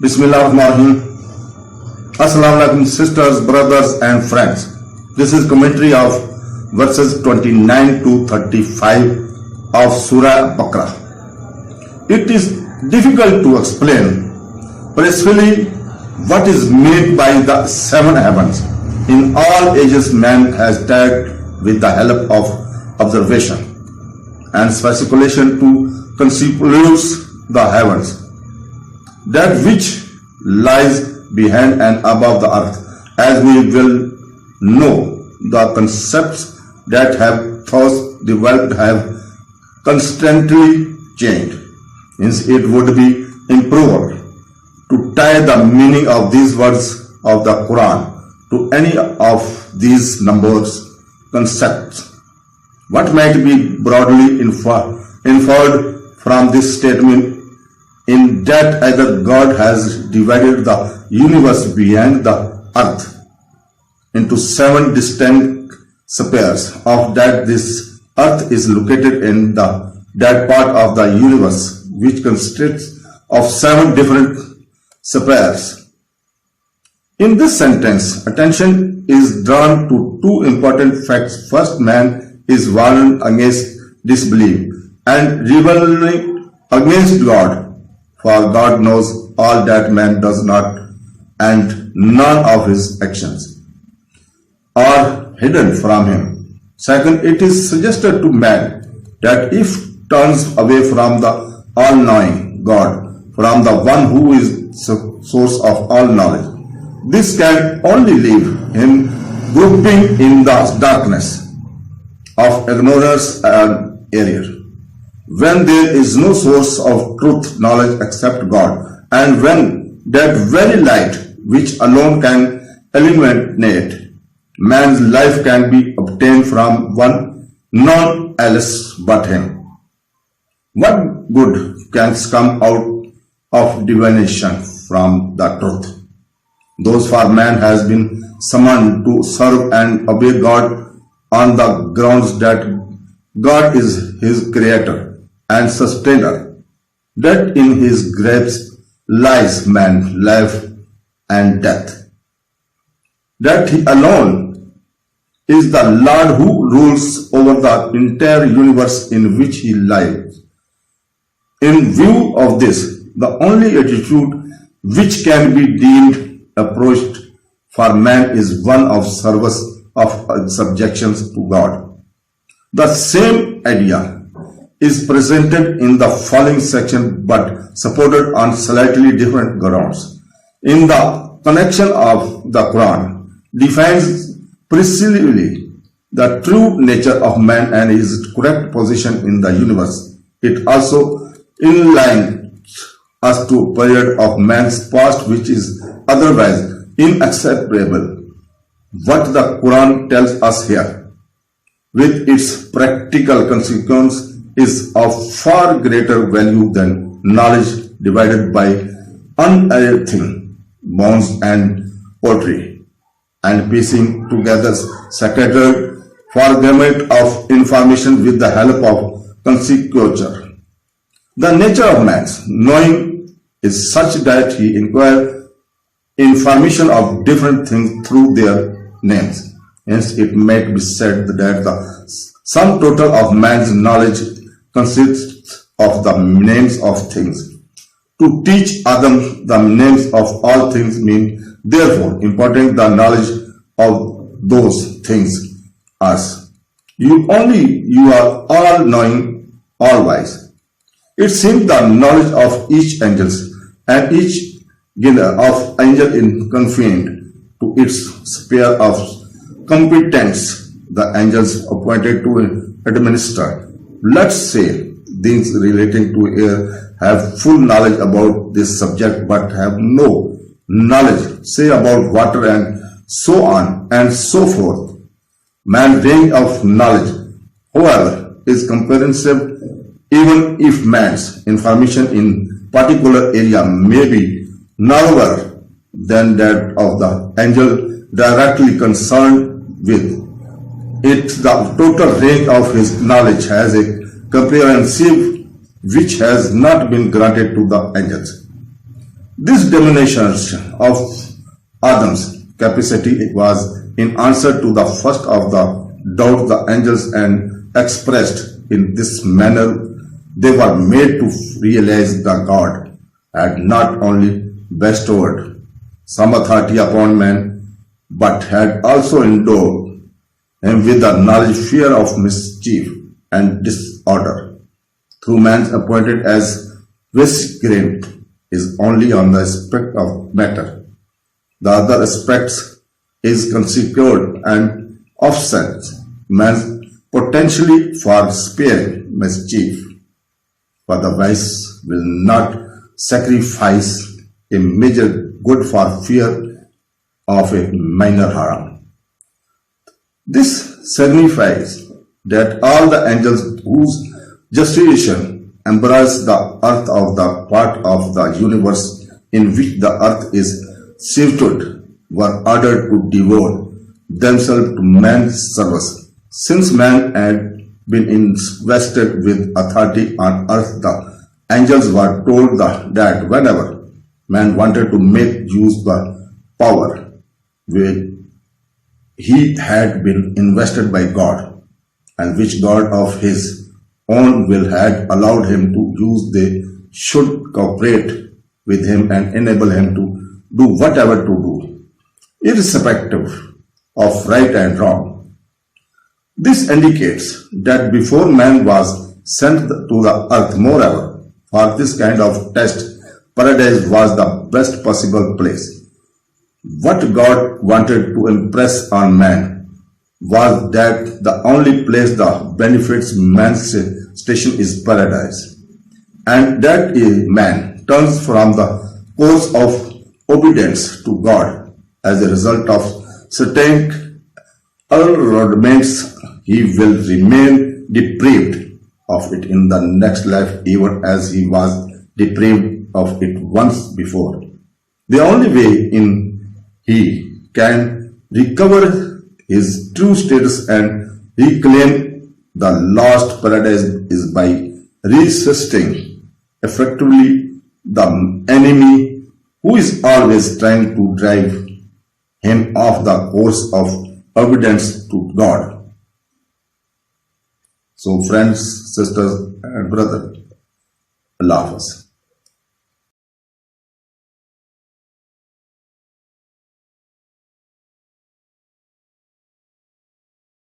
Bismillahirrahmanirrahim. Asslamoalaikum sisters, brothers and friends. This is commentary of verses 29 to 35 of Surah Al-baqarah. It is difficult to explain precisely what is meant by the seven heavens. In all ages man has tried with the help of observation and speculation to conceptualize the heavens, that which lies behind and above the earth. As we will know, the concepts that have thus developed have constantly changed. Hence it would be improper to tie the meaning of these words of the Qur'an to any of these numbers concepts. What might be broadly inferred from this statement in that either God has divided the universe beyond the earth into seven distinct spheres, of that this earth is located in that part of the universe which consists of seven different spheres. In this sentence, attention is drawn to two important facts. First, man is warned against disbelief and rebelling against God, for God knows all that man does not, and none of his actions are hidden from him. Second, it is suggested to man that if turns away from the all-knowing God, from the one who is the source of all knowledge, this can only leave him groping in the darkness of ignorance and error, when there is no source of truth knowledge except God, and when that very light which alone can illuminate man's life can be obtained from one none else but him. What good can come out of divination from the truth? Those for man has been summoned to serve and obey God on the grounds that God is his creator and sustainer, that in his grasp lies man's life and death, that he alone is the Lord who rules over the entire universe in which he lives. In view of this, the only attitude which can be deemed approached for man is one of service, of subjections to God. The same idea is presented in the following section but supported on slightly different grounds. In the connection of the Quran defines precisely the true nature of man and his correct position in the universe. It also enlightens us to a period of man's past which is otherwise inacceptable. What the Quran tells us here, with its practical consequence, is of far greater value than knowledge divided by unearthing bones and poetry, and piecing together scattered fragments of information with the help of conjecture. The nature of man's knowing is such that he inquires information of different things through their names. Hence, it might be said that the sum total of man's knowledge consists of the names of things. To teach Adam the names of all things means, therefore, imparting the knowledge of those things as you are all knowing, all wise. It seems the knowledge of each angel and each genus of angel is confined to its sphere of competence. The angels appointed to administer, let's say, things relating to air have full knowledge about this subject but have no knowledge, say, about water, and so on and so forth. Man's range of knowledge, however, is comprehensive, even if man's information in particular area may be narrower than that of the angel directly concerned with it. The total range of his knowledge has a comprehensive which has not been granted to the angels. This demonstration of Adam's capacity was in answer to the first of the doubts the angels and expressed in this manner. They were made to realize that God had not only bestowed some authority upon man, but had also endowed him with the knowledge, fear of mischief and disorder. Through man's appointed as vicegerent is only on the aspect of matter. The other aspects is consecutive and offsets man's potentially for sparing mischief. For the wise will not sacrifice a major good for fear of a minor harm. This signifies that all the angels whose justification embrace the earth of the part of the universe in which the earth is situated were ordered to devote themselves to man's service. Since man had been invested with authority on earth, the angels were told that whenever man wanted to make use the power which he had been invested by God, and which God of his own will had allowed him to use, they should cooperate with him and enable him to do whatever to do, irrespective of right and wrong. This indicates that before man was sent to the earth, moreover, for this kind of test, paradise was the best possible place. What God wanted to impress on man was that the only place that benefits man's station is paradise, and that a man turns from the course of obedience to God as a result of certain allurements, he will remain deprived of it in the next life, even as he was deprived of it once before. The only way in he can recover his true status and reclaim the lost paradise is by resisting effectively the enemy who is always trying to drive him off the course of obedience to God. So friends, sisters and brothers, Allah Hafiz.